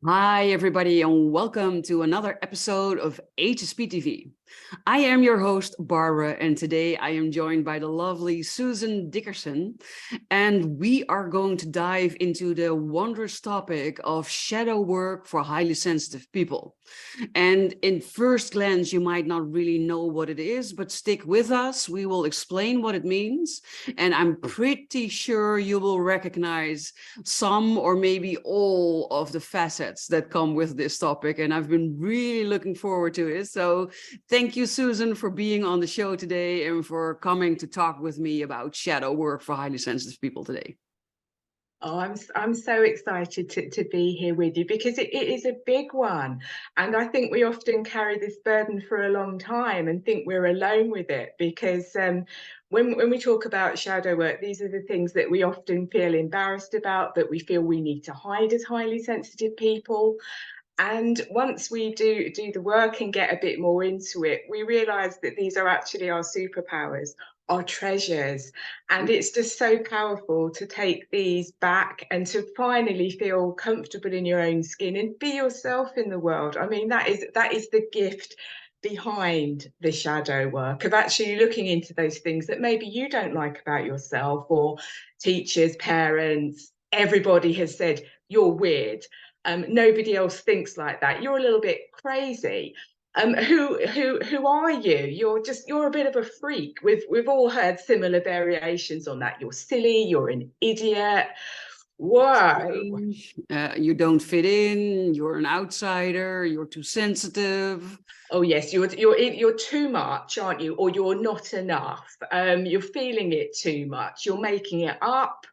Hi, everybody, and welcome to another episode of HSP TV. I am your host, Barbara, and today I am joined by the lovely Susan Dickerson, and we are going to dive into the wondrous topic of shadow work for highly sensitive people. And in first glance, you might not really know what it is, but stick with us. We will explain what it means, and I'm pretty sure you will recognize some or maybe all of the facets that come with this topic, and I've been really looking forward to it. So thank you, Susan, for being on the show today and for coming to talk with me about shadow work for highly sensitive people today. Oh, I'm so excited to be here with you because it is a big one. And I think we often carry this burden for a long time and think we're alone with it because when we talk about shadow work, these are the things that we often feel embarrassed about, that we feel we need to hide as highly sensitive people. And once we do the work and get a bit more into it, we realize that these are actually our superpowers, our treasures. And it's just so powerful to take these back and to finally feel comfortable in your own skin and be yourself in the world. I mean, that is the gift behind the shadow work, of actually looking into those things that maybe you don't like about yourself, or teachers, parents, everybody has said you're weird. Nobody else thinks like that. You're a little bit crazy. Who are you? You're a bit of a freak. We've all heard similar variations on that. You're silly. You're an idiot. Whoa. You don't fit in, you're an outsider, you're too sensitive. Oh yes, you're too much, aren't you? Or you're not enough. You're feeling it too much. You're making it up.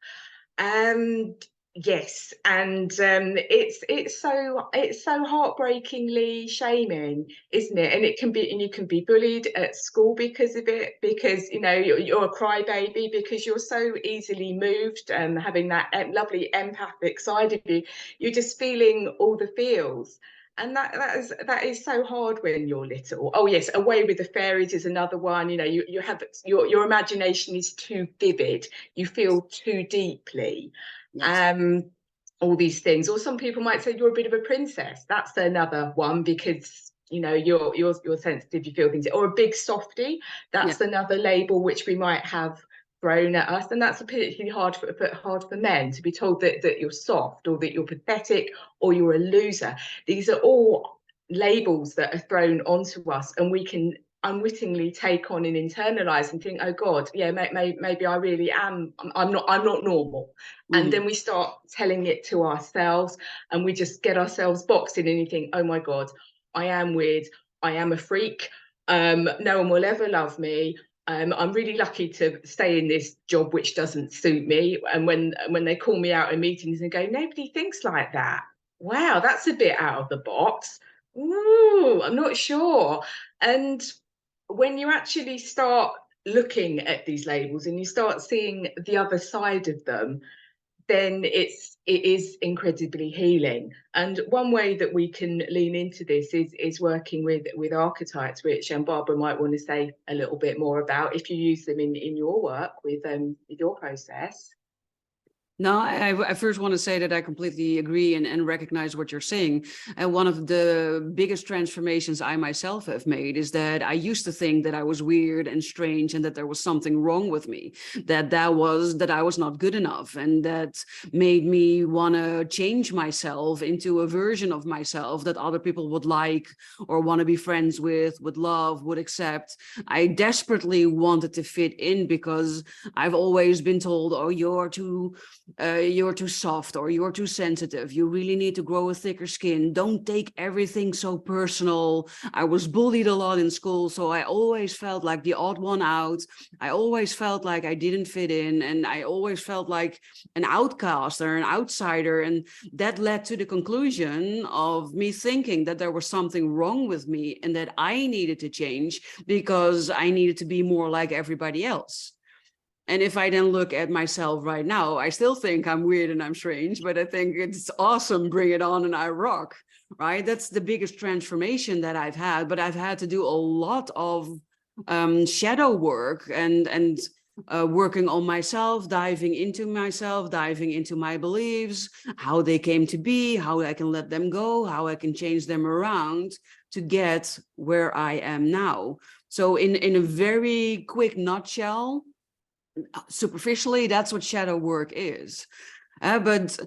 Um, yes, and it's so heartbreakingly shaming, isn't it? And you can be bullied at school because of it, because you're a crybaby because you're so easily moved, and having that lovely empathic side of you, you're just feeling all the feels. And that is so hard when you're little. Oh yes, Away with the Fairies is another one. You have your imagination is too vivid. You feel too deeply. Yes. All these things. Or some people might say you're a bit of a princess. That's another one, because you're sensitive, you feel things. Or a big softie. Yeah. That's another label which we might have thrown at us, and that's particularly hard for men, to be told that you're soft, or that you're pathetic, or you're a loser. These are all labels that are thrown onto us, and we can unwittingly take on and internalize and think, oh God, yeah, maybe I really am, I'm not normal. And then we start telling it to ourselves, and we just get ourselves boxed in, and you think, oh my God, I am weird, I am a freak, no one will ever love me. I'm really lucky to stay in this job which doesn't suit me. And when they call me out in meetings and go, nobody thinks like that. Wow, that's a bit out of the box. Ooh, I'm not sure. And when you actually start looking at these labels and you start seeing the other side of them, then it is incredibly healing. And one way that we can lean into this is working with archetypes, which Barbara might want to say a little bit more about if you use them in your work with your process. No, I first want to say that I completely agree and recognize what you're saying. And one of the biggest transformations I myself have made is that I used to think that I was weird and strange and that there was something wrong with me, that I was not good enough. And that made me want to change myself into a version of myself that other people would like or want to be friends with, would love, would accept. I desperately wanted to fit in because I've always been told, oh, you're too soft, or you're too sensitive. You really need to grow a thicker skin. Don't take everything so personal. I was bullied a lot in school, so I always felt like the odd one out. I always felt like I didn't fit in, and I always felt like an outcast or an outsider. And that led to the conclusion of me thinking that there was something wrong with me and that I needed to change because I needed to be more like everybody else. And if I then look at myself right now, I still think I'm weird and I'm strange, but I think it's awesome, bring it on, and I rock, right? That's the biggest transformation that I've had, but I've had to do a lot of shadow work and working on myself, diving into my beliefs, how they came to be, how I can let them go, how I can change them around to get where I am now. So in a very quick nutshell, superficially, that's what shadow work is. But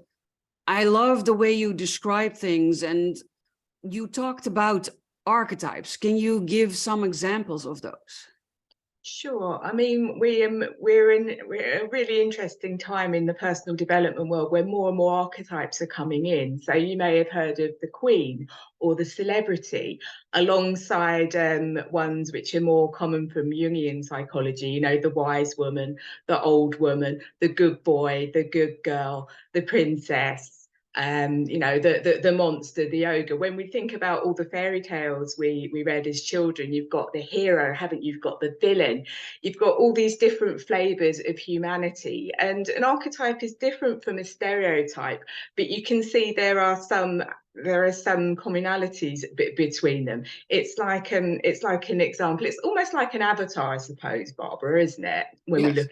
I love the way you describe things, and you talked about archetypes. Can you give some examples of those? Sure. I mean, we're in a really interesting time in the personal development world where more and more archetypes are coming in. So you may have heard of the Queen or the celebrity, alongside ones which are more common from Jungian psychology. You know, the wise woman, the old woman, the good boy, the good girl, the princess. You know, the monster, the ogre. When we think about all the fairy tales we read as children, you've got the hero, haven't you? You've got the villain. You've got all these different flavors of humanity, and an archetype is different from a stereotype, but you can see there are some commonalities between them. It's like an example. It's almost like an avatar, I suppose, Barbara, isn't it? When we Yes.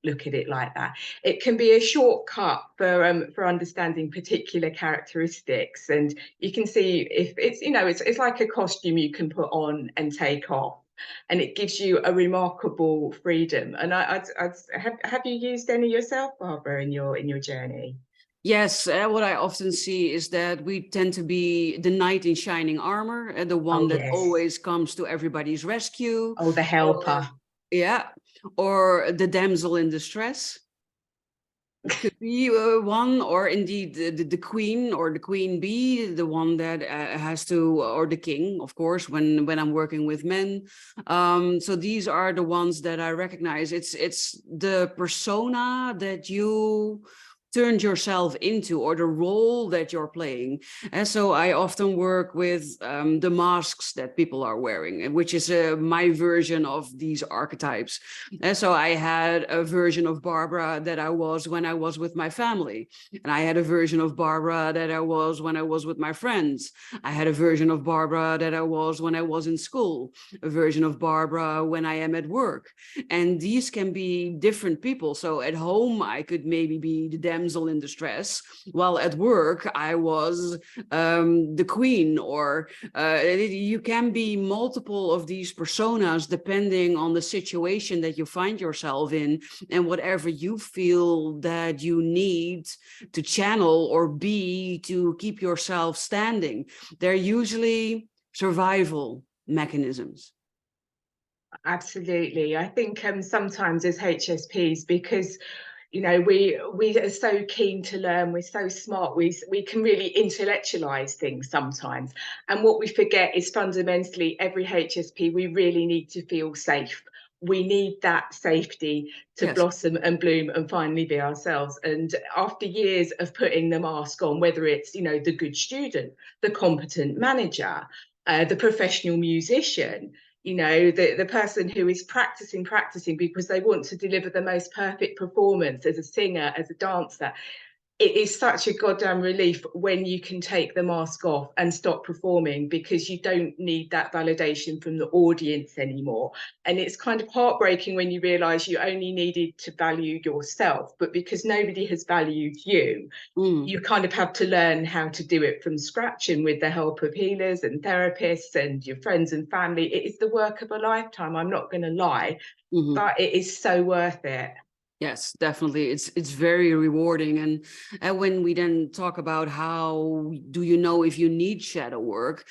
look at it like that, it can be a shortcut for understanding particular characteristics, and you can see if it's, you know, it's like a costume you can put on and take off, and it gives you a remarkable freedom. And have you used any yourself, Barbara, in your journey? Yes, what I often see is that we tend to be the knight in shining armor, the Oh one that yes. always comes to everybody's rescue, Oh, the or helper. yeah, or the damsel in distress. Could be one, or indeed the queen or the queen bee, the one that has to, or the king, of course, when I'm working with men. So these are the ones that I recognize. It's the persona that you turned yourself into, or the role that you're playing. And so I often work with the masks that people are wearing, which is my version of these archetypes. And so I had a version of Barbara that I was when I was with my family. And I had a version of Barbara that I was when I was with my friends. I had a version of Barbara that I was when I was in school, a version of Barbara when I am at work. And these can be different people. So at home, I could maybe be the damsel in distress, while at work, I was the queen, or you can be multiple of these personas depending on the situation that you find yourself in, and whatever you feel that you need to channel or be to keep yourself standing. They're usually survival mechanisms. Absolutely. I think sometimes as HSPs, because you know we are so keen to learn, we're so smart, we can really intellectualize things sometimes, and what we forget is fundamentally every HSP, we really need to feel safe. We need that safety to Yes. blossom and bloom and finally be ourselves. And after years of putting the mask on, whether it's, you know, the good student, the competent manager, the professional musician, you know, the person who is practicing because they want to deliver the most perfect performance as a singer, as a dancer, it is such a goddamn relief when you can take the mask off and stop performing, because you don't need that validation from the audience anymore. And it's kind of heartbreaking when you realize you only needed to value yourself, but because nobody has valued you, Mm. you kind of have to learn how to do it from scratch, and with the help of healers and therapists and your friends and family. It is the work of a lifetime, I'm not going to lie, Mhm. but it is so worth it. Yes, definitely. It's very rewarding. And when we then talk about how do you know if you need shadow work,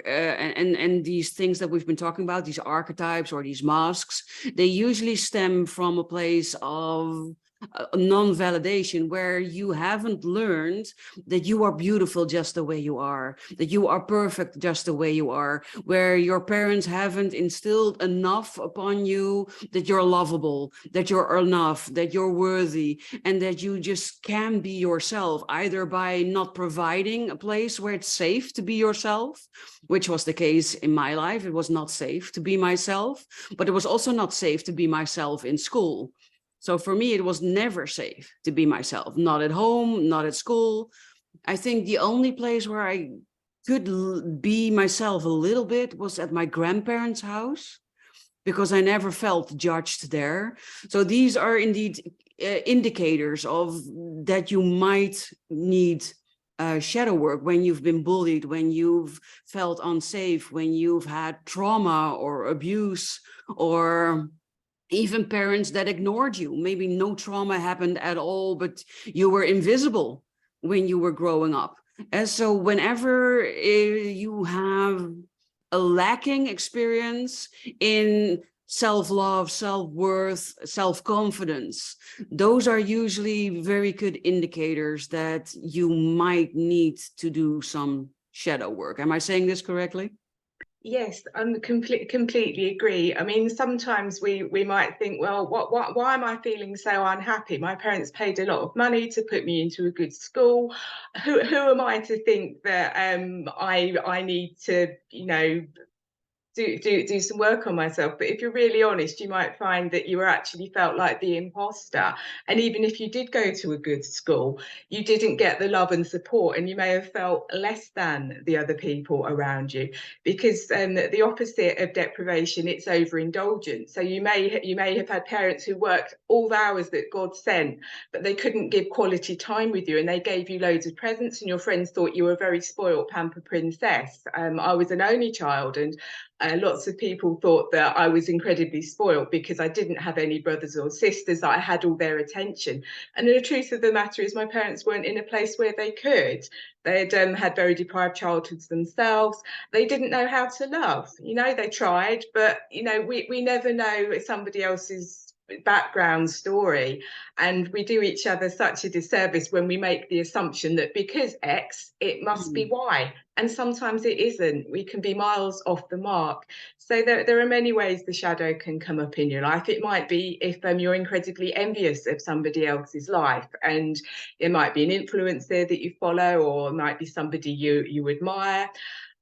and these things that we've been talking about, these archetypes or these masks, they usually stem from a place of non-validation, where you haven't learned that you are beautiful just the way you are, that you are perfect just the way you are, where your parents haven't instilled enough upon you that you're lovable, that you're enough, that you're worthy, and that you just can be yourself, either by not providing a place where it's safe to be yourself, which was the case in my life. It was not safe to be myself, but it was also not safe to be myself in school. So for me, it was never safe to be myself, not at home, not at school. I think the only place where I could be myself a little bit was at my grandparents' house. because I never felt judged there. So these are indeed indicators of that you might need shadow work when you've been bullied, when you've felt unsafe, when you've had trauma or abuse, or even parents that ignored you. Maybe no trauma happened at all, but you were invisible when you were growing up. And so whenever you have a lacking experience in self-love, self-worth, self-confidence, those are usually very good indicators that you might need to do some shadow work. Am I saying this correctly? Yes, I completely agree. I mean, sometimes we might think, well, why am I feeling so unhappy? My parents paid a lot of money to put me into a good school. Who am I to think that I need to, you know, do some work on myself? But if you're really honest, you might find that you actually felt like the imposter. And even if you did go to a good school, you didn't get the love and support, and you may have felt less than the other people around you. Because the opposite of deprivation, it's overindulgence. So you may have had parents who worked all the hours that God sent, but they couldn't give quality time with you, and they gave you loads of presents, and your friends thought you were a very spoiled pampered princess. I was an only child, and lots of people thought that I was incredibly spoiled because I didn't have any brothers or sisters. I had all their attention. And the truth of the matter is my parents weren't in a place where they could. They'd had very deprived childhoods themselves. They didn't know how to love. You know, they tried, but, you know, we never know somebody else's background story, and we do each other such a disservice when we make the assumption that because X it must be Y, and sometimes it isn't. We can be miles off the mark. So there are many ways the shadow can come up in your life. It might be if you're incredibly envious of somebody else's life, and it might be an influencer that you follow, or it might be somebody you admire,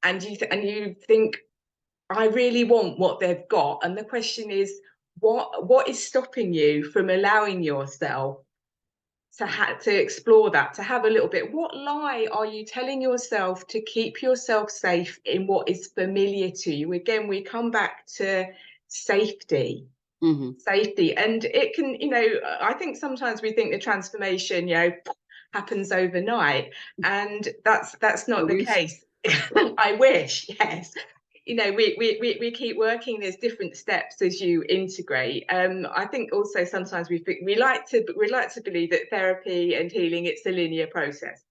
and you think, I really want what they've got. And the question is, what is stopping you from allowing yourself to explore that, to have a little bit? What lie are you telling yourself to keep yourself safe in what is familiar to you? Again, we come back to safety. Safety. And it can, you know, I think sometimes we think the transformation, you know, happens overnight, and that's not the case. I wish, yes. You know, we keep working. There's different steps as you integrate. I think also sometimes we like to believe that therapy and healing, it's a linear process.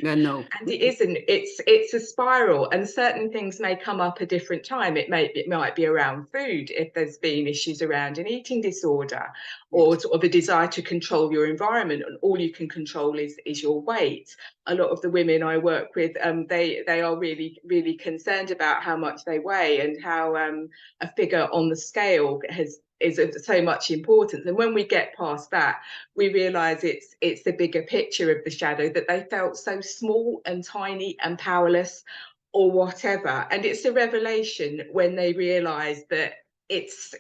Yeah, no. And it isn't. It's a spiral, and certain things may come up a different time. It might be around food if there's been issues around an eating disorder, or sort of a desire to control your environment, and all you can control is your weight. A lot of the women I work with, they are really concerned about how much they weigh, and how a figure on the scale is of so much importance. And when we get past that, we realize it's the bigger picture of the shadow, that they felt so small and tiny and powerless or whatever. And it's a revelation when they realize that it's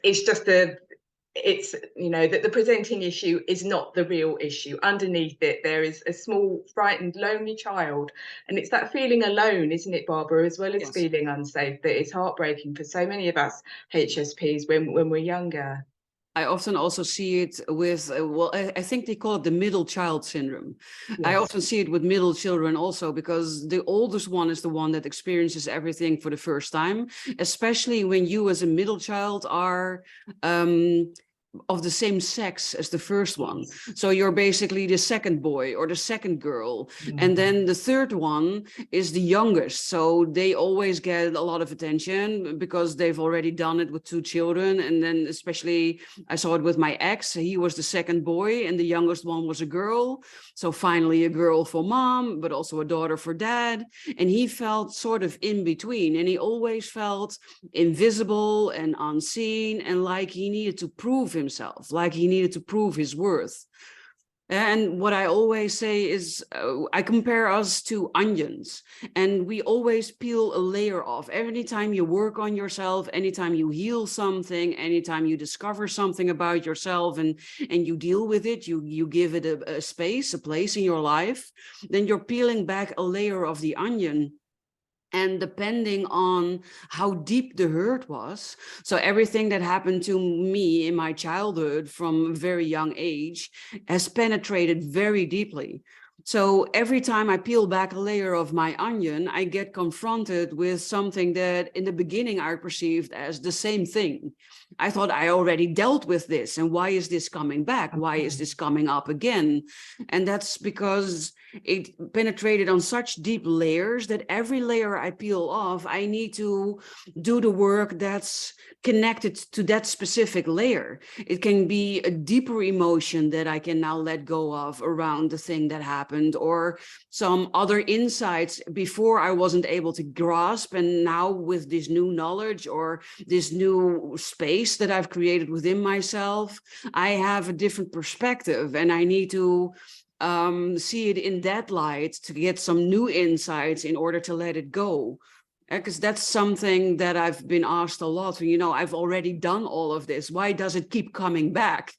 you know, that the presenting issue is not the real issue. Underneath it, there is a small, frightened, lonely child. And it's that feeling alone, isn't it, Barbara, as well as feeling unsafe, that is heartbreaking for so many of us HSPs when we're younger. I often also see it with, well, I think they call it the middle child syndrome. Yes. I often see it with middle children also, because the oldest one is the one that experiences everything for the first time, especially when you as a middle child are of the same sex as the first one. So you're basically the second boy or the second girl. And then the third one is the youngest. So they always get a lot of attention because they've already done it with 2 children. And then especially I saw it with my ex. He was the second boy and the youngest one was a girl. So finally a girl for mom, but also a daughter for dad. And he felt sort of in between, and he always felt invisible and unseen, and like he needed to prove himself, like he needed to prove his worth. And what I always say is, I compare us to onions, and we always peel a layer off. Every time you work on yourself, anytime you heal something, anytime you discover something about yourself and you deal with it, you give it a space, a place in your life, then you're peeling back a layer of the onion. And depending on how deep the hurt was, so everything that happened to me in my childhood from a very young age has penetrated very deeply. So every time I peel back a layer of my onion, I get confronted with something that in the beginning I perceived as the same thing. I thought I already dealt with this, and why is this coming back? Why is this coming up again? And that's because it penetrated on such deep layers that every layer I peel off, I need to do the work that's connected to that specific layer. It can be a deeper emotion that I can now let go of around the thing that happened, or some other insights before I wasn't able to grasp. And now with this new knowledge or this new space that I've created within myself, I have a different perspective, and I need to see it in that light to get some new insights in order to let it go. Because that's something that I've been asked a lot. You know, I've already done all of this. Why does it keep coming back?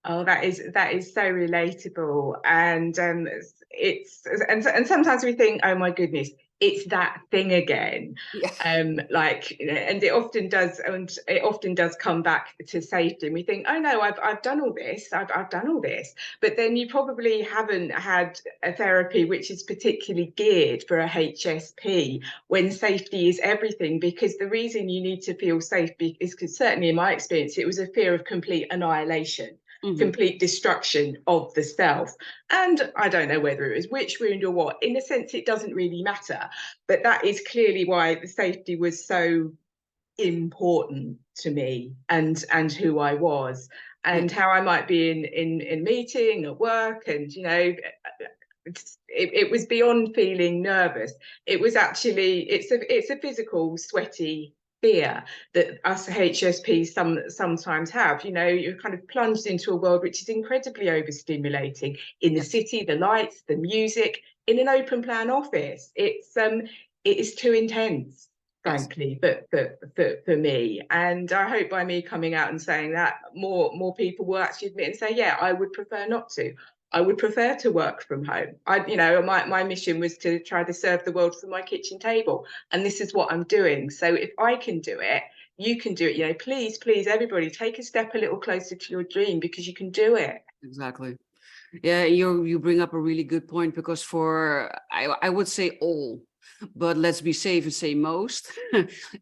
Oh, that is so relatable, and and sometimes we think, oh my goodness, it's that thing again. Yeah. Like, you know, and it often does come back to safety, and we think, oh no, I've done all this, I've done all this, but then you probably haven't had a therapy which is particularly geared for a HSP, when safety is everything. Because the reason you need to feel safe is because, certainly in my experience, it was a fear of complete annihilation. Complete destruction of the self. And I don't know whether it was witch wound or what. In a sense, it doesn't really matter. But that is clearly why the safety was so important to me, and who I was, and how I might be in meeting at work, and you know, it was beyond feeling nervous. It was actually, it's a physical sweaty fear that us HSPs sometimes have. You know, you're kind of plunged into a world which is incredibly overstimulating, in the city, the lights, the music, in an open plan office. It is too intense, frankly, but for me. And I hope by me coming out and saying that, more people will actually admit and say, yeah, I would prefer not to. I would prefer to work from home. You know, my mission was to try to serve the world from my kitchen table, and this is what I'm doing. So if I can do it, you can do it. You know, please, everybody, take a step a little closer to your dream, because you can do it. Exactly. Yeah, you bring up a really good point, because for I would say all, but let's be safe and say most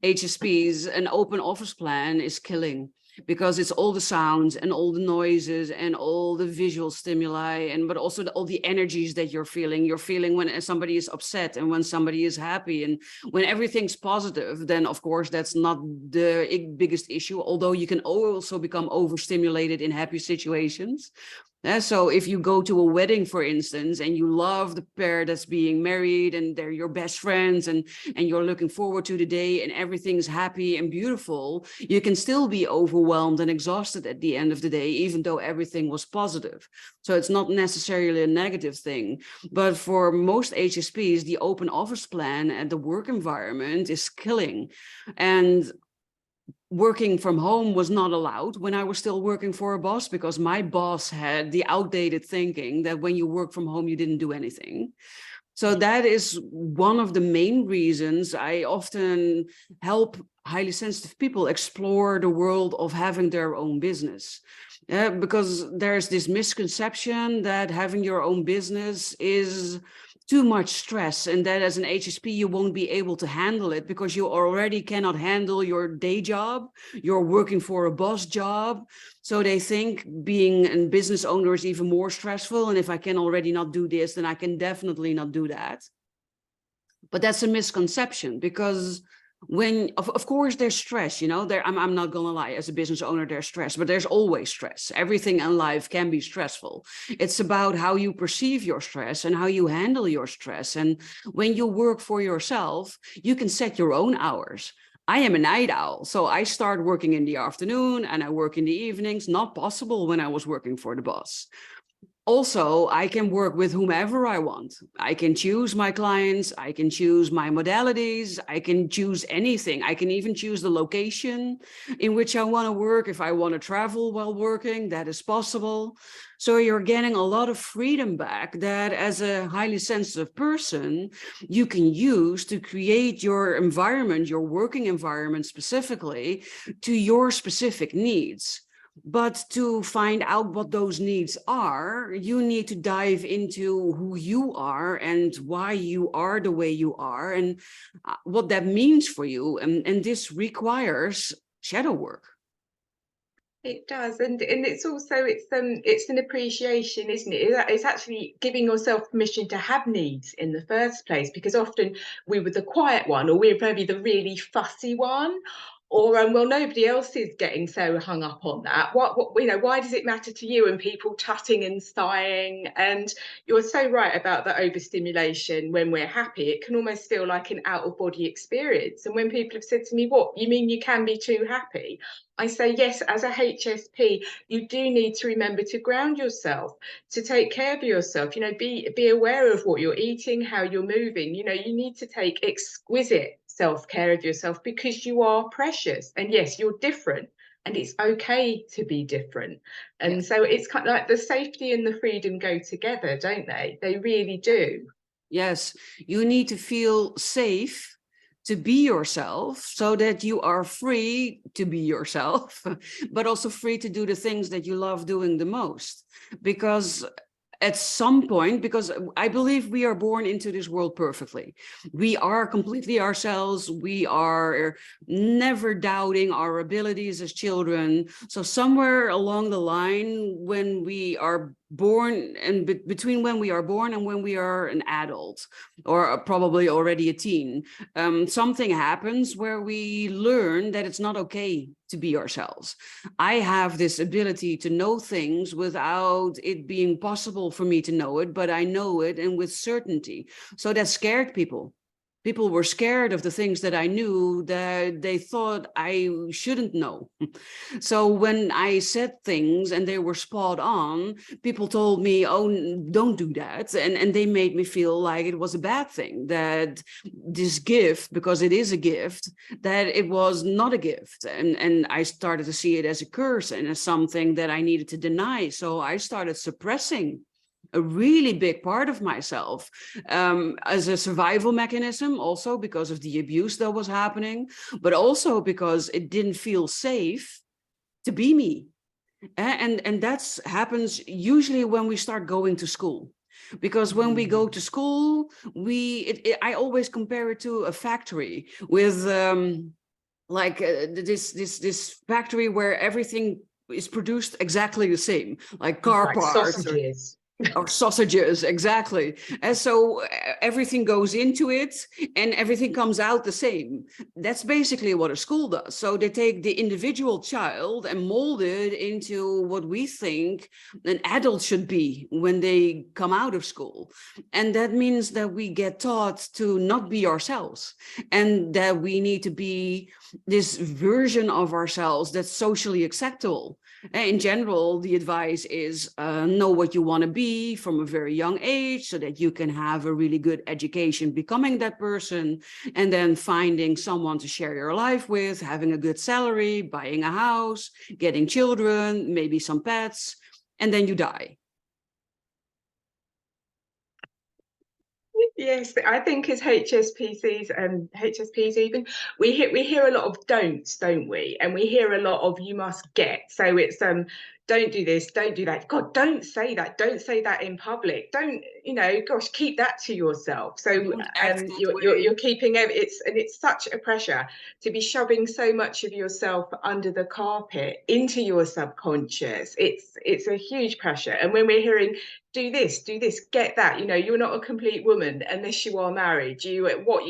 HSPs, an open office plan is killing, because it's all the sounds and all the noises and all the visual stimuli, and but also all the energies that you're feeling. You're feeling when somebody is upset and when somebody is happy, and when everything's positive, then of course that's not the biggest issue, although you can also become overstimulated in happy situations. So if you go to a wedding, for instance, and you love the pair that's being married and they're your best friends, and you're looking forward to the day and everything's happy and beautiful, you can still be overwhelmed and exhausted at the end of the day, even though everything was positive. So it's not necessarily a negative thing. But for most HSPs, the open office plan and the work environment is killing. And working from home was not allowed when I was still working for a boss, because my boss had the outdated thinking that when you work from home, you didn't do anything. So that is one of the main reasons I often help highly sensitive people explore the world of having their own business. Because there's this misconception that having your own business is too much stress, and that as an HSP you won't be able to handle it because you already cannot handle your day job. You're working for a boss job, so they think being a business owner is even more stressful, and if I can already not do this, then I can definitely not do that. But that's a misconception, because when of course there's stress, you know, I'm not gonna lie, as a business owner there's stress, but there's always stress. Everything in life can be stressful. It's about how you perceive your stress and how you handle your stress. And when you work for yourself, you can set your own hours. I am a night owl, so I start working in the afternoon and I work in the evenings. Not possible when I was working for the boss. Also, I can work with whomever I want. I can choose my clients, I can choose my modalities, I can choose anything. I can even choose the location in which I want to work. If I want to travel while working, that is possible. So you're getting a lot of freedom back that, as a highly sensitive person, you can use to create your environment, your working environment specifically, to your specific needs. But to find out what those needs are, you need to dive into who you are and why you are the way you are, and what that means for you. And this requires shadow work. It does, and it's also it's an appreciation, isn't it? It's actually giving yourself permission to have needs in the first place, because often we were the quiet one, or we're maybe the really fussy one, or well, nobody else is getting so hung up on that. What you know, why does it matter to you? And people tutting and sighing, and you're so right about the overstimulation. When we're happy, it can almost feel like an out of body experience. And when people have said to me, "What, you mean you can be too happy?" I say, yes, as a HSP, you do need to remember to ground yourself, to take care of yourself, you know, be aware of what you're eating, how you're moving. You know, you need to take exquisite self-care of yourself, because you are precious. And yes, you're different, and it's okay to be different. And Yes. so it's kind of like the safety and the freedom go together, don't they? They really do. Yes, you need to feel safe to be yourself, so that you are free to be yourself, but also free to do the things that you love doing the most. Because at some point, because I believe we are born into this world perfectly. We are completely ourselves. We are never doubting our abilities as children. So somewhere along the line, when we are born, and between when we are born and when we are an adult, or probably already a teen, something happens where we learn that it's not okay to be ourselves. I have this ability to know things without it being possible for me to know it, but I know it, and with certainty. So that scared people. People were scared of the things that I knew that they thought I shouldn't know. So when I said things and they were spot on, people told me, oh, don't do that. And they made me feel like it was a bad thing, that this gift, because it is a gift, that it was not a gift. And I started to see it as a curse and as something that I needed to deny. So I started suppressing a really big part of myself, as a survival mechanism, also because of the abuse that was happening, but also because it didn't feel safe to be me. And that's happens usually when we start going to school. Because when we go to school, I always compare it to a factory with this factory where everything is produced exactly the same, like car Like parts or sausages, exactly. And so everything goes into it and everything comes out the same. That's basically what a school does. So they take the individual child and mold it into what we think an adult should be when they come out of school. And that means that we get taught to not be ourselves, and that we need to be this version of ourselves that's socially acceptable. In general, the advice is know what you want to be from a very young age, so that you can have a really good education becoming that person, and then finding someone to share your life with, having a good salary, buying a house, getting children, maybe some pets, and then you die. Yes, I think as HSPCs and HSPs even, we hear a lot of don'ts, don't we? And we hear a lot of you must get. So it's don't do this, don't do that. God, don't say that. Don't say that in public. Don't, you know, gosh, keep that to yourself. So Don't act that way. you're keeping it's such a pressure to be shoving so much of yourself under the carpet into your subconscious. It's a huge pressure. And when we're hearing do this, get that, you know, you're not a complete woman unless you are married. You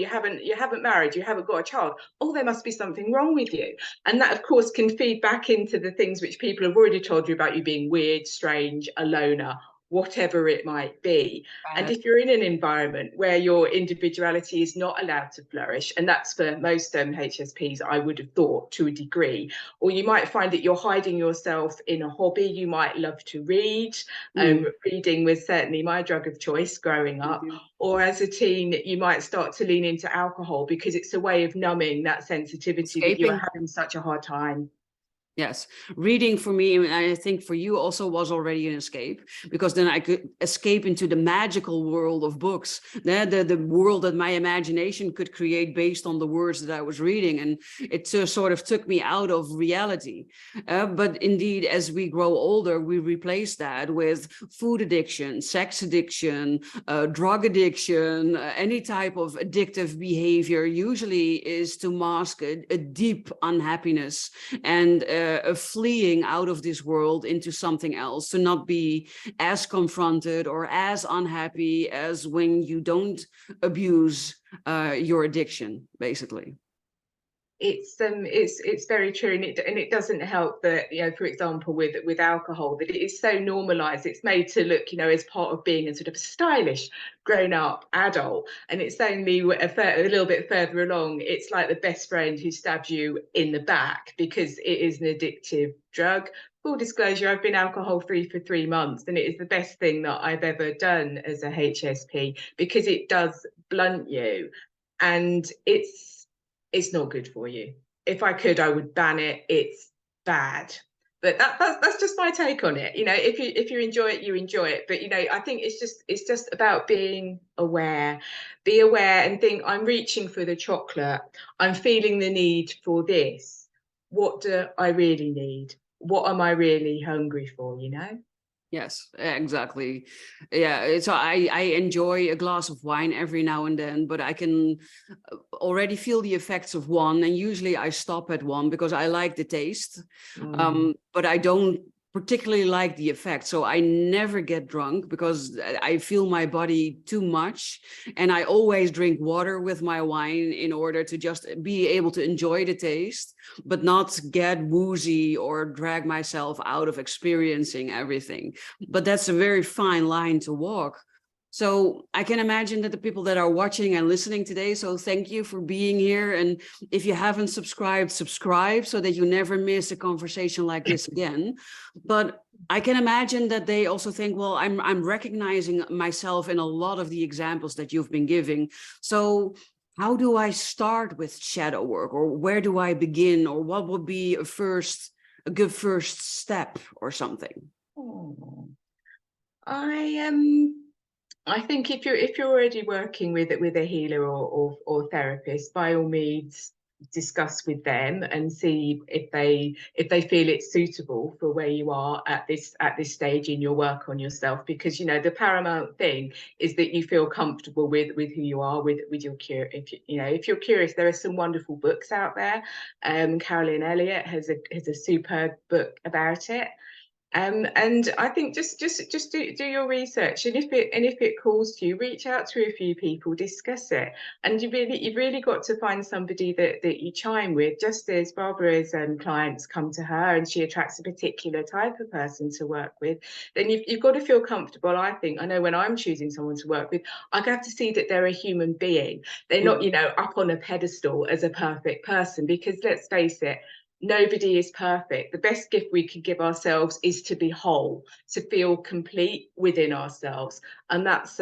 haven't married, you haven't got a child. Oh, there must be something wrong with you. And that, of course, can feed back into the things which people have already told you about you being weird, strange, a loner, whatever it might be. And if you're in an environment where your individuality is not allowed to flourish, and that's for most HSPs, I would have thought, to a degree, or you might find that you're hiding yourself in a hobby. You might love to read. Reading was certainly my drug of choice growing up. Or as a teen, you might start to lean into alcohol because it's a way of numbing that sensitivity that you are having such a hard time. Yes, reading for me, and I think for you also, was already an escape, because then I could escape into the magical world of books, the world that my imagination could create based on the words that I was reading, and it sort of took me out of reality. But indeed, as we grow older, we replace that with food addiction, sex addiction, drug addiction, any type of addictive behavior usually is to mask a deep unhappiness and a fleeing out of this world into something else, to not be as confronted or as unhappy as when you don't abuse your addiction, basically. It's very true, and it doesn't help that, you know, for example, with alcohol, that it is so normalized. It's made to look, you know, as part of being a sort of stylish grown-up adult, and it's only a little bit further along, it's like the best friend who stabs you in the back, because it is an addictive drug. Full disclosure, I've been alcohol-free for 3 months, and it is the best thing that I've ever done as a HSP, because it does blunt you, and it's not good for you. If I could, I would ban it. It's bad. But that's just my take on it. You know, if you enjoy it, you enjoy it. But you know, I think it's just about being aware. Be aware and think, I'm reaching for the chocolate. I'm feeling the need for this. What do I really need? What am I really hungry for, you know? Yes, exactly. Yeah, so I enjoy a glass of wine every now and then, but I can already feel the effects of one, and usually I stop at one because I like the taste, but I don't particularly like the effect. So I never get drunk because I feel my body too much, and I always drink water with my wine in order to just be able to enjoy the taste, but not get woozy or drag myself out of experiencing everything. But that's a very fine line to walk. So I can imagine that the people that are watching and listening today, so thank you for being here. And if you haven't subscribed, subscribe so that you never miss a conversation like this again. But I can imagine that they also think, well, I'm recognizing myself in a lot of the examples that you've been giving. So how do I start with shadow work, or where do I begin, or what would be a good first step or something? Oh, I think if you're already working with a healer or therapist, by all means discuss with them and see if they feel it's suitable for where you are at this stage in your work on yourself, because you know the paramount thing is that you feel comfortable with who you are, with your cure. If you're curious, there are some wonderful books out there. Carolyn Elliott has a superb book about it. And I think just do your research, and if it calls to you, reach out to a few people, discuss it, and you've really got to find somebody that you chime with. Just as Barbara's clients come to her and she attracts a particular type of person to work with, then you've got to feel comfortable. I think, I know when I'm choosing someone to work with, I have to see that they're a human being. They're not, you know, up on a pedestal as a perfect person, because let's face it, nobody is perfect. The best gift we can give ourselves is to be whole, to feel complete within ourselves, and that's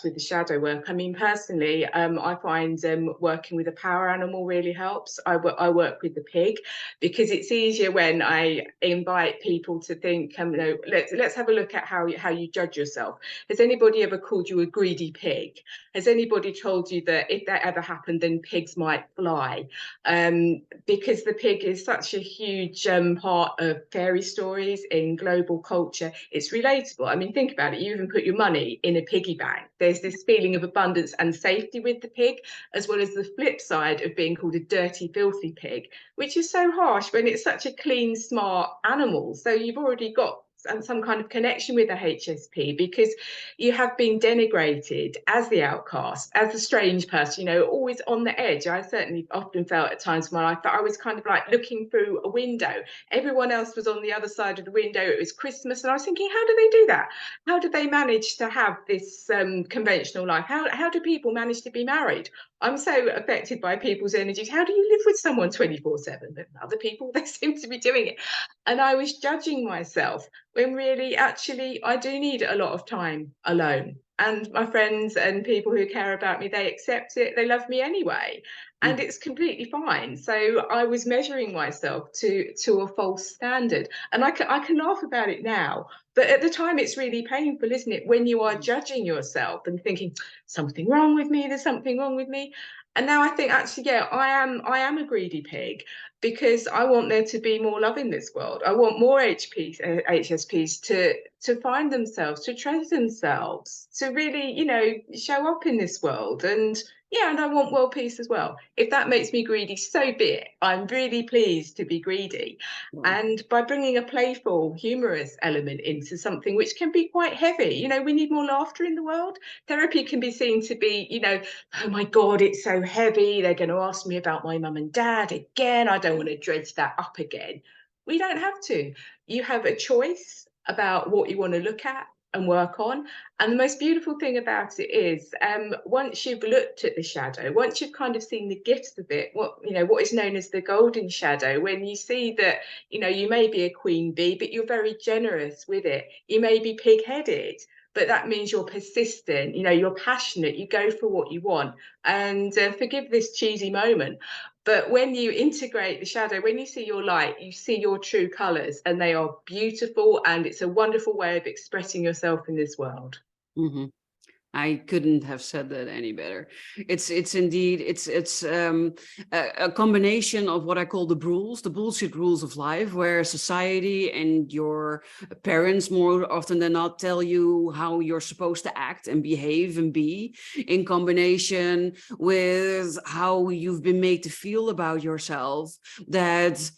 with the shadow work. I mean, personally, I find working with a power animal really helps. I work with the pig, because it's easier when I invite people to think, you know, let's have a look at how you judge yourself. Has anybody ever called you a greedy pig? Has anybody told you that if that ever happened, then pigs might fly? Because the pig is such a huge part of fairy stories in global culture. It's relatable. I mean, think about it. You even put your money in a piggy bank. There's this feeling of abundance and safety with the pig, as well as the flip side of being called a dirty, filthy pig, which is so harsh when it's such a clean, smart animal. So you've already got and some kind of connection with a HSP, because you have been denigrated as the outcast, as the strange person, you know, always on the edge. I certainly often felt at times in my life that I was kind of like looking through a window. Everyone else was on the other side of the window. It was Christmas, and I was thinking, how do they do that? How do they manage to have this conventional life? How do people manage to be married? I'm so affected by people's energies. How do you live with someone 24/7? But other people, they seem to be doing it. And I was judging myself when really, actually, I do need a lot of time alone. And my friends and people who care about me, they accept it. They love me anyway. And Mm. it's completely fine. So I was measuring myself to a false standard. And I can laugh about it now. But at the time, it's really painful, isn't it? When you are judging yourself and thinking, something wrong with me, there's something wrong with me. And now I think, actually, yeah, I am a greedy pig, because I want there to be more love in this world. I want more HSPs to find themselves, to treasure themselves, to really, you know, show up in this world. And yeah, and I want world peace as well. If that makes me greedy, so be it. I'm really pleased to be greedy. Wow. And by bringing a playful, humorous element into something which can be quite heavy, you know, we need more laughter in the world. Therapy can be seen to be, you know, oh my God, it's so heavy. They're going to ask me about my mum and dad again. I don't want to dredge that up again. We don't have to. You have a choice about what you want to look at and work on. And the most beautiful thing about it is, once you've looked at the shadow, once you've kind of seen the gifts of it, what is known as the golden shadow, when you see that, you know, you may be a queen bee, but you're very generous with it. You may be pig-headed, but that means you're persistent, you know, you're passionate, you go for what you want. And forgive this cheesy moment, but when you integrate the shadow, when you see your light, you see your true colors, and they are beautiful, and it's a wonderful way of expressing yourself in this world. Hmm. I couldn't have said that any better. It's indeed it's a combination of what I call the rules, the bullshit rules of life, where society and your parents more often than not tell you how you're supposed to act and behave and be, in combination with how you've been made to feel about yourself, that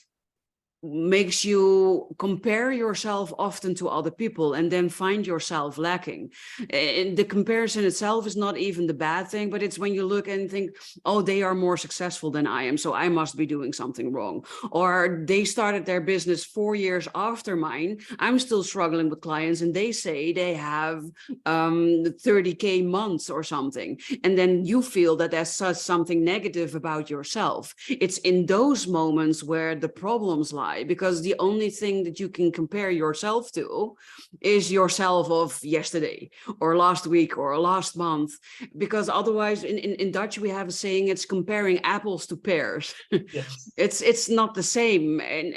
makes you compare yourself often to other people and then find yourself lacking. And the comparison itself is not even the bad thing, but it's when you look and think, oh, they are more successful than I am, so I must be doing something wrong. Or they started their business 4 years after mine. I'm still struggling with clients and they say they have 30K months or something. And then you feel that there's something negative about yourself. It's in those moments where the problems lie, because the only thing that you can compare yourself to is yourself of yesterday or last week or last month, because otherwise in Dutch we have a saying, it's comparing apples to pears. Yes. It's not the same, and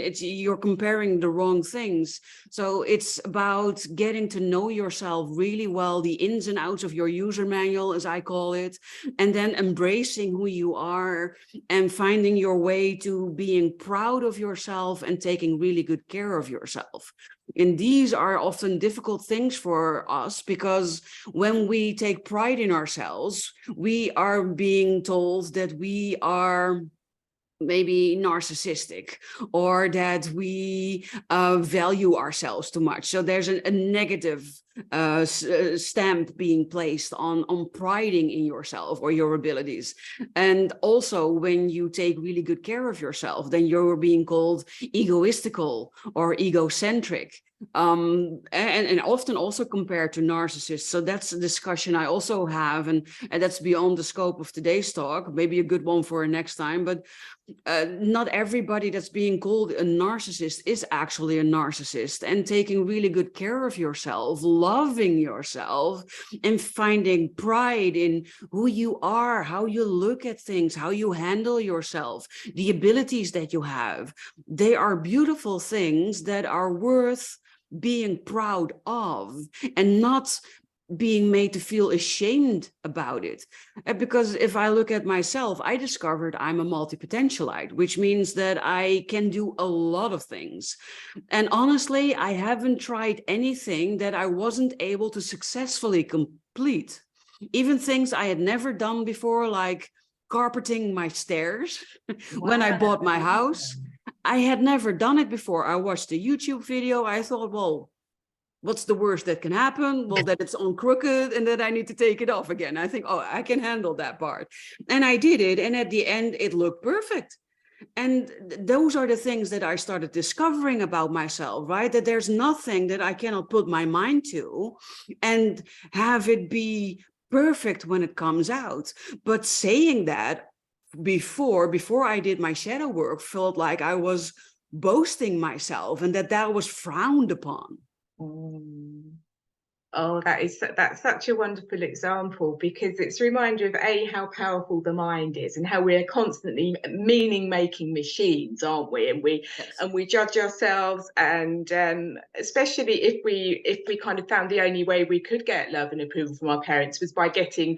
it's, you're comparing the wrong things. So it's about getting to know yourself really well, the ins and outs of your user manual, as I call it, and then embracing who you are and finding your way to being proud of yourself and taking really good care of yourself. And these are often difficult things for us, because when we take pride in ourselves, we are being told that we are maybe narcissistic, or that we value ourselves too much. So there's a negative stamp being placed on priding in yourself or your abilities. And also, when you take really good care of yourself, then you're being called egoistical or egocentric. And often also compared to narcissists. So that's a discussion I also have, and that's beyond the scope of today's talk, maybe a good one for next time. But not everybody that's being called a narcissist is actually a narcissist. And taking really good care of yourself, loving yourself, and finding pride in who you are, how you look at things, how you handle yourself, the abilities that you have, they are beautiful things that are worth being proud of, and not being made to feel ashamed about it. Because if I look at myself, I discovered I'm a multi-potentialite, which means that I can do a lot of things. And honestly, I haven't tried anything that I wasn't able to successfully complete. Even things I had never done before, like carpeting my stairs when I bought my house. I had never done it before. I watched a YouTube video. I thought, well, what's the worst that can happen? Well, that it's on crooked and that I need to take it off again. I think, oh, I can handle that part. And I did it. And at the end, it looked perfect. And those are the things that I started discovering about myself, right? That there's nothing that I cannot put my mind to and have it be perfect when it comes out. But saying that before I did my shadow work, felt like I was boasting myself and that was frowned upon. Mm. Oh, that's such a wonderful example, because it's a reminder of how powerful the mind is and how we're constantly meaning-making machines, aren't we? Yes. And we judge ourselves, and especially if we kind of found the only way we could get love and approval from our parents was by getting,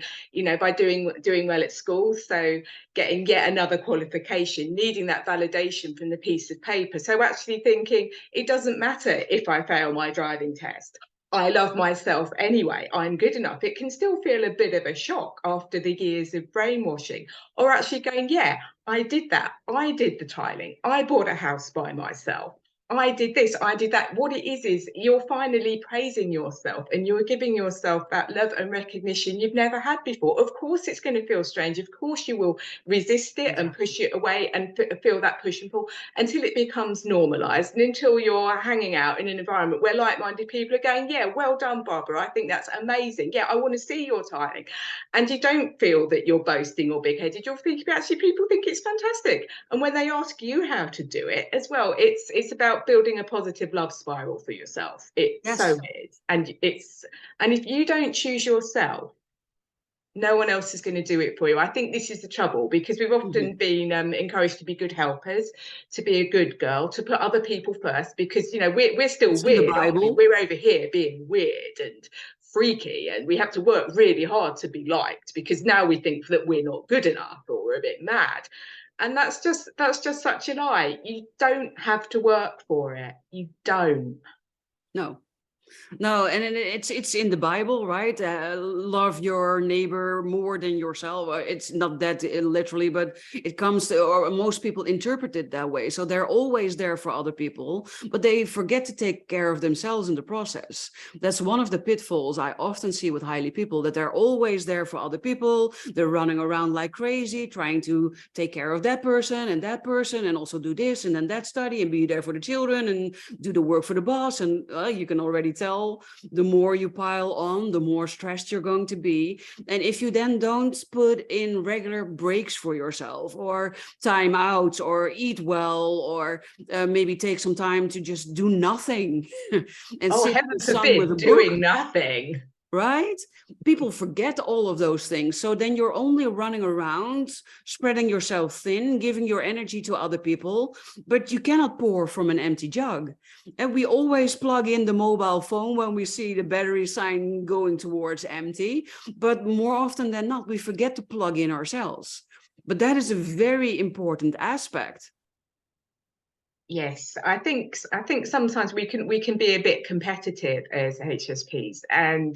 by doing well at school, so getting yet another qualification, needing that validation from the piece of paper. So actually thinking it doesn't matter if I fail my driving test. I love myself anyway, I'm good enough. It can still feel a bit of a shock after the years of brainwashing, or actually going, yeah, I did that. I did the tiling. I bought a house by myself. I did this, I did that. What it is you're finally praising yourself and you're giving yourself that love and recognition you've never had before. Of course, it's going to feel strange. Of course, you will resist it and push it away and feel that push and pull until it becomes normalized, and until you're hanging out in an environment where like-minded people are going, yeah, well done, Barbara. I think that's amazing. Yeah, I want to see your tiling. And you don't feel that you're boasting or big-headed. You're thinking, actually, people think it's fantastic. And when they ask you how to do it as well, it's about building a positive love spiral for yourself. It Yes. so is. And if you don't choose yourself, no one else is going to do it for you. I think this is the trouble, because we've often been encouraged to be good helpers, to be a good girl, to put other people first, because we're still It's in the weird, aren't we? Bible. We're over here being weird and freaky, and we have to work really hard to be liked, because now we think that we're not good enough or we're a bit mad. And that's just such a lie. You don't have to work for it. You don't. No. No, and it's in the Bible, right? Love your neighbor more than yourself. It's not that literally, but it comes to, or most people interpret it that way. So they're always there for other people, but they forget to take care of themselves in the process. That's one of the pitfalls I often see with highly people, that they're always there for other people. They're running around like crazy, trying to take care of that person and also do this and then that study and be there for the children and do the work for the boss. And you can already tell, the more you pile on, the more stressed you're going to be. And if you then don't put in regular breaks for yourself, or time outs, or eat well, or maybe take some time to just do nothing and Oh, sit in heaven the sun with a forbid, book, doing nothing. right? People forget all of those things. So then you're only running around, spreading yourself thin, giving your energy to other people, but you cannot pour from an empty jug. And we always plug in the mobile phone when we see the battery sign going towards empty. But more often than not, we forget to plug in ourselves. But that is a very important aspect. Yes, I think sometimes we can be a bit competitive as HSPs, and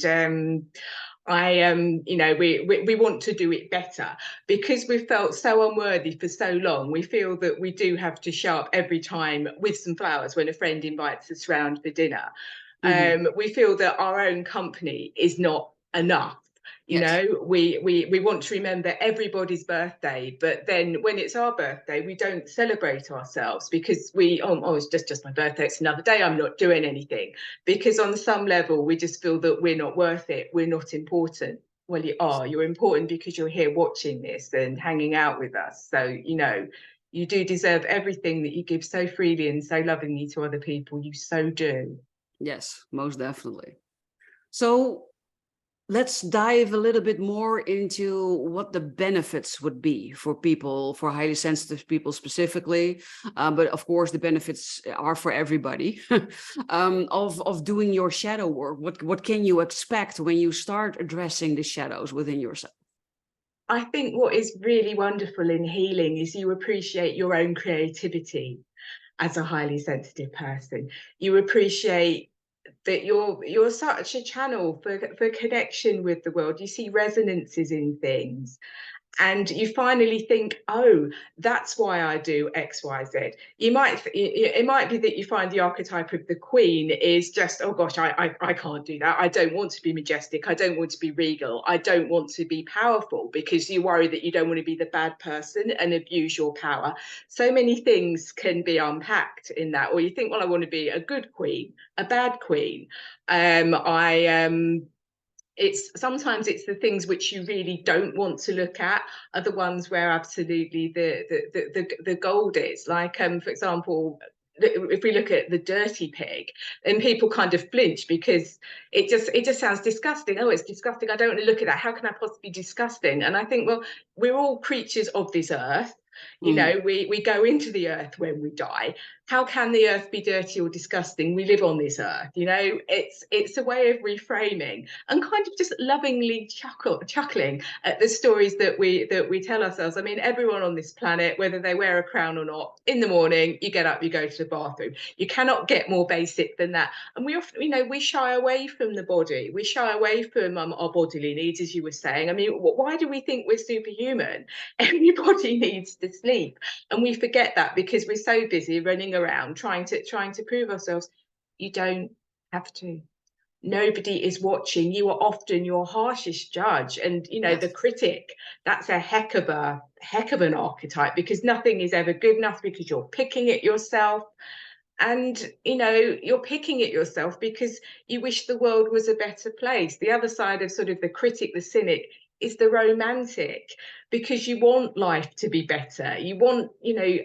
we want to do it better because we've felt so unworthy for so long. We feel that we do have to show up every time with some flowers when a friend invites us round for dinner. We feel that our own company is not enough. Yes. We want to remember everybody's birthday, but then when it's our birthday, we don't celebrate ourselves because it's just my birthday, it's another day, I'm not doing anything. Because on some level, we just feel that we're not worth it, we're not important. Well, you are. You're important because you're here watching this and hanging out with us. So, you do deserve everything that you give so freely and so lovingly to other people. You so do. Yes, most definitely. So let's dive a little bit more into what the benefits would be for people, for highly sensitive people specifically. But of course, the benefits are for everybody of doing your shadow work. What can you expect when you start addressing the shadows within yourself? I think what is really wonderful in healing is you appreciate your own creativity as a highly sensitive person. You appreciate that you're such a channel for connection with the world. You see resonances in things, and you finally think, oh, that's why I do X, Y, Z. It might be that you find the archetype of the queen is just, oh gosh, I can't do that. I don't want to be majestic. I don't want to be regal. I don't want to be powerful, because you worry that you don't want to be the bad person and abuse your power. So many things can be unpacked in that. Or you think, well, I want to be a good queen, a bad queen. It's sometimes it's the things which you really don't want to look at are the ones where absolutely the gold is. Like, for example, if we look at the dirty pig, then people kind of flinch because it just sounds disgusting. Oh, it's disgusting. I don't want to look at that. How can I possibly be disgusting? And I think, well, we're all creatures of this earth. You know, we go into the earth when we die. How can the earth be dirty or disgusting? We live on this earth. You know, it's a way of reframing and kind of just lovingly chuckling at the stories that we tell ourselves. I mean, everyone on this planet, whether they wear a crown or not, in the morning you get up, you go to the bathroom. You cannot get more basic than that. And we often, you know, we shy away from the body. We shy away from our bodily needs, as you were saying. I mean, why do we think we're superhuman? Everybody needs to sleep, and we forget that because we're so busy running around trying to prove ourselves. You don't have to. Nobody is watching. You are often your harshest judge, and you know, the critic. That's a heck of an archetype, because nothing is ever good enough, because you're picking it yourself. And you know, you're picking it yourself because you wish the world was a better place. The other side of sort of the critic, the cynic, is the romantic, because you want life to be better. You want, you know,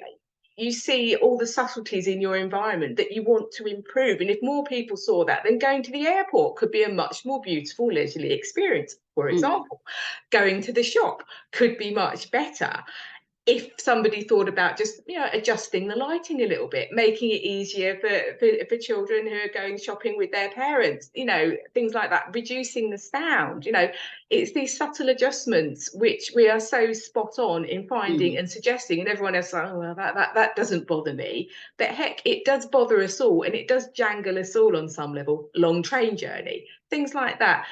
you see all the subtleties in your environment that you want to improve. And if more people saw that, then going to the airport could be a much more beautiful leisurely experience. For example, going to the shop could be much better if somebody thought about just, you know, adjusting the lighting a little bit, making it easier for children who are going shopping with their parents, you know, things like that, reducing the sound. You know, it's these subtle adjustments which we are so spot on in finding and suggesting, and everyone else is like, oh, well, that doesn't bother me. But heck, it does bother us all, and it does jangle us all on some level. Long train journey, things like that.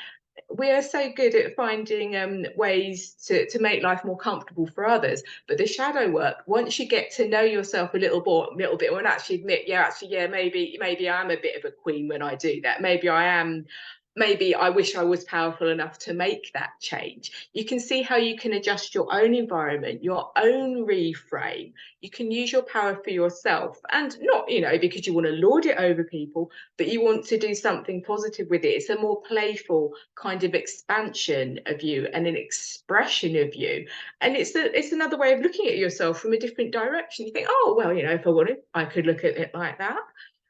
We are so good at finding ways to make life more comfortable for others, but the shadow work, once you get to know yourself a little bit, and actually admit, maybe I'm a bit of a queen when I do that. Maybe I wish I was powerful enough to make that change. You can see how you can adjust your own environment, your own reframe. You can use your power for yourself, and not, you know, because you want to lord it over people, but you want to do something positive with it. It's a more playful kind of expansion of you and an expression of you. And it's another way of looking at yourself from a different direction. You think, oh, well, you know, if I wanted, I could look at it like that.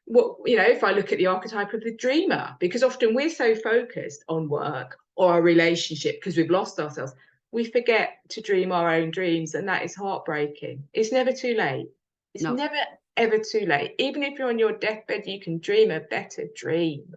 What, you know, if I look at the archetype of the dreamer, because often we're so focused on work or our relationship because we've lost ourselves, we forget to dream our own dreams, and that is heartbreaking. It's never too late. It's never ever too late. Even if you're on your deathbed, you can dream a better dream.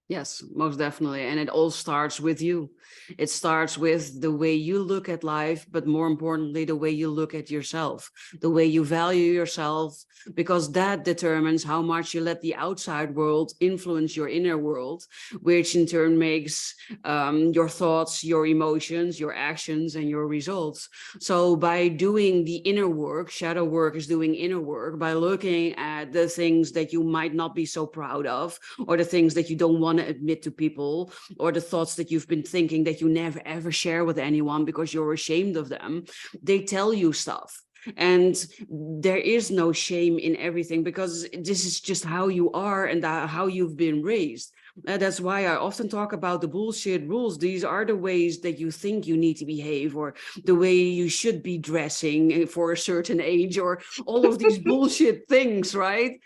Yes, most definitely. And it all starts with you. It starts with the way you look at life, but more importantly, the way you look at yourself, the way you value yourself, because that determines how much you let the outside world influence your inner world, which in turn makes your thoughts, your emotions, your actions, and your results. So by doing the inner work, shadow work is doing inner work, by looking at the things that you might not be so proud of, or the things that you don't want to admit to people, or the thoughts that you've been thinking that you never ever share with anyone because you're ashamed of them. They tell you stuff. And there is no shame in everything, because this is just how you are and how you've been raised. That's why I often talk about the bullshit rules. These are the ways that you think you need to behave, or the way you should be dressing for a certain age, or all of these bullshit things, right?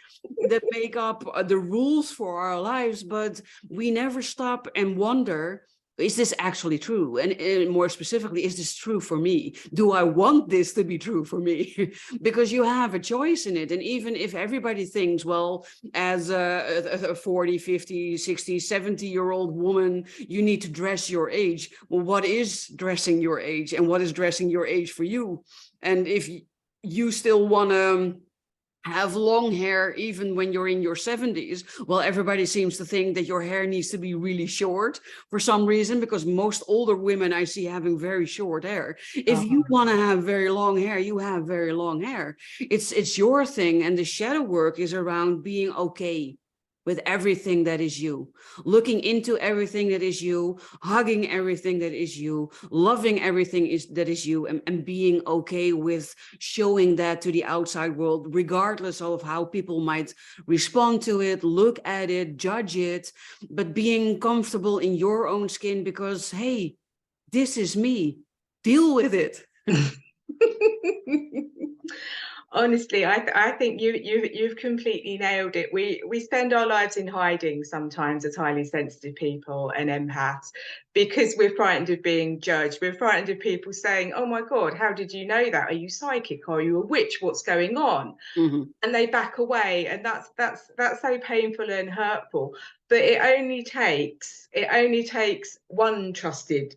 That make up the rules for our lives. But we never stop and wonder, is this actually true? And more specifically, is this true for me? Do I want this to be true for me? Because you have a choice in it. And even if everybody thinks, well, as a 40, 50, 60, 70-year-old woman, you need to dress your age. Well, what is dressing your age? And what is dressing your age for you? And if you still want to have long hair even when you're in your 70s. Well, everybody seems to think that your hair needs to be really short for some reason, because most older women I see having very short hair. If you want to have very long hair, you have very long hair. It's your thing. And the shadow work is around being okay with everything that is you, looking into everything that is you, hugging everything that is you, loving everything that is you, and being okay with showing that to the outside world, regardless of how people might respond to it, look at it, judge it, but being comfortable in your own skin because, hey, this is me, deal with it. Honestly, I think you've completely nailed it. We spend our lives in hiding sometimes as highly sensitive people and empaths because we're frightened of being judged. We're frightened of people saying, "Oh my God, how did you know that? Are you psychic? Are you a witch? What's going on?" Mm-hmm. And they back away, and that's so painful and hurtful. But it only takes one trusted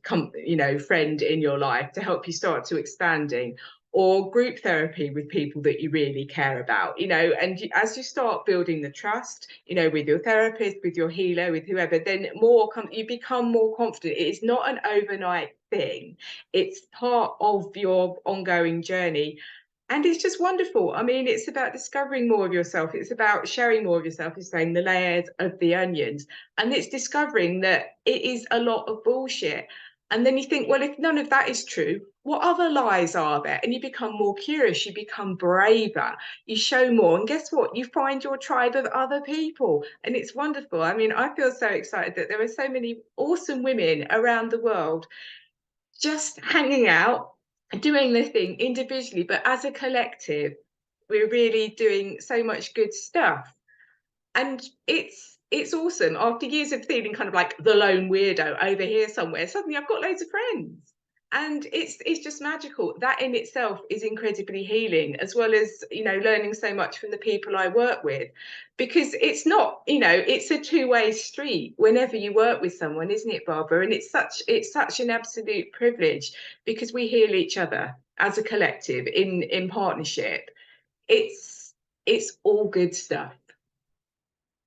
friend in your life to help you start to expanding, or group therapy with people that you really care about, and as you start building the trust, with your therapist, with your healer, with whoever, then you become more confident. It is not an overnight thing. It's part of your ongoing journey. And it's just wonderful. I mean, it's about discovering more of yourself. It's about sharing more of yourself. It's saying the layers of the onions. And it's discovering that it is a lot of bullshit. And then you think, well, if none of that is true, what other lies are there? And you become more curious. You become braver. You show more. And guess what? You find your tribe of other people. And it's wonderful. I mean, I feel so excited that there are so many awesome women around the world just hanging out, doing their thing individually, but as a collective, we're really doing so much good stuff. And it's awesome. After years of feeling kind of like the lone weirdo over here somewhere, suddenly I've got loads of friends. And it's just magical. That in itself is incredibly healing, as well as, learning so much from the people I work with. Because it's not, it's a two-way street whenever you work with someone, isn't it, Barbara? And it's such an absolute privilege because we heal each other as a collective in partnership. It's all good stuff.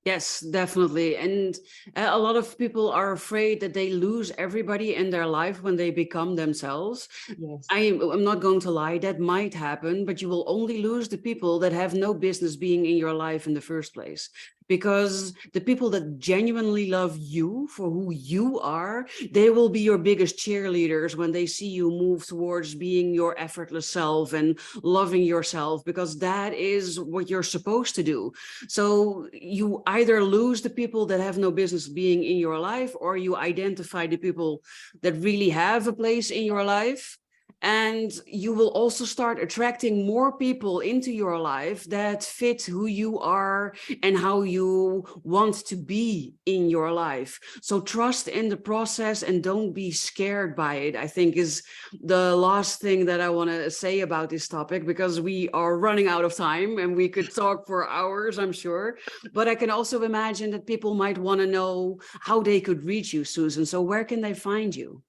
Yes, definitely. And a lot of people are afraid that they lose everybody in their life when they become themselves. Yes. I'm not going to lie, that might happen, but you will only lose the people that have no business being in your life in the first place. Because the people that genuinely love you for who you are, they will be your biggest cheerleaders when they see you move towards being your effortless self and loving yourself, because that is what you're supposed to do. So you either lose the people that have no business being in your life, or you identify the people that really have a place in your life. And you will also start attracting more people into your life that fit who you are and how you want to be in your life. So trust in the process and don't be scared by it, I think, is the last thing that I want to say about this topic, because we are running out of time and we could talk for hours, I'm sure. But I can also imagine that people might want to know how they could reach you, Susan. So where can they find you?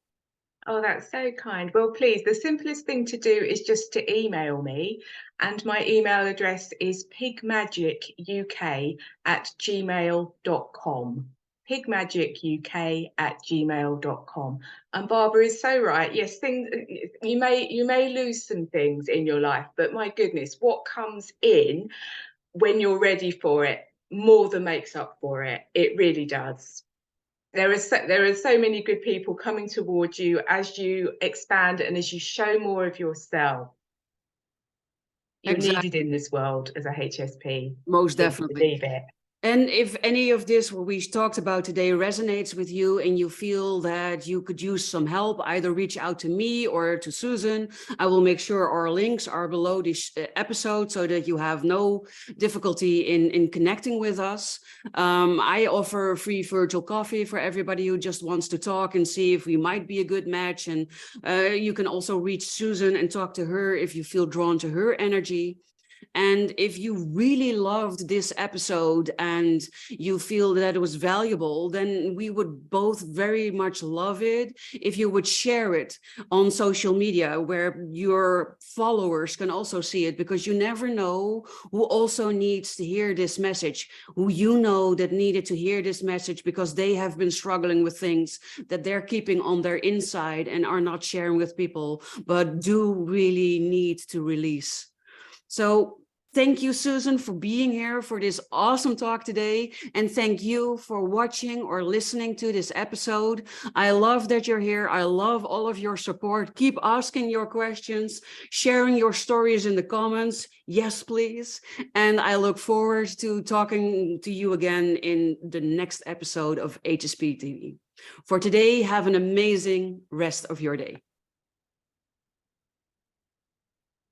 Oh, that's so kind. Well, please, the simplest thing to do is just to email me. And my email address is pigmagicuk@gmail.com. pigmagicuk@gmail.com. And Barbara is so right. Yes, you may lose some things in your life, but my goodness, what comes in when you're ready for it more than makes up for it. It really does. There are so many good people coming towards you as you expand and as you show more of yourself. You're needed in this world as a HSP. Most definitely. Believe it. And if any of this, what we talked about today, resonates with you and you feel that you could use some help, either reach out to me or to Susan. I will make sure our links are below this episode so that you have no difficulty in connecting with us. I offer a free virtual coffee for everybody who just wants to talk and see if we might be a good match. And you can also reach Susan and talk to her if you feel drawn to her energy. And if you really loved this episode and you feel that it was valuable, then we would both very much love it if you would share it on social media where your followers can also see it, because you never know who also needs to hear this message, who you know that needed to hear this message because they have been struggling with things that they're keeping on their inside and are not sharing with people, but do really need to release. So thank you, Susan, for being here for this awesome talk today. And thank you for watching or listening to this episode. I love that you're here. I love all of your support. Keep asking your questions, sharing your stories in the comments. Yes, please. And I look forward to talking to you again in the next episode of HSP TV. For today, have an amazing rest of your day.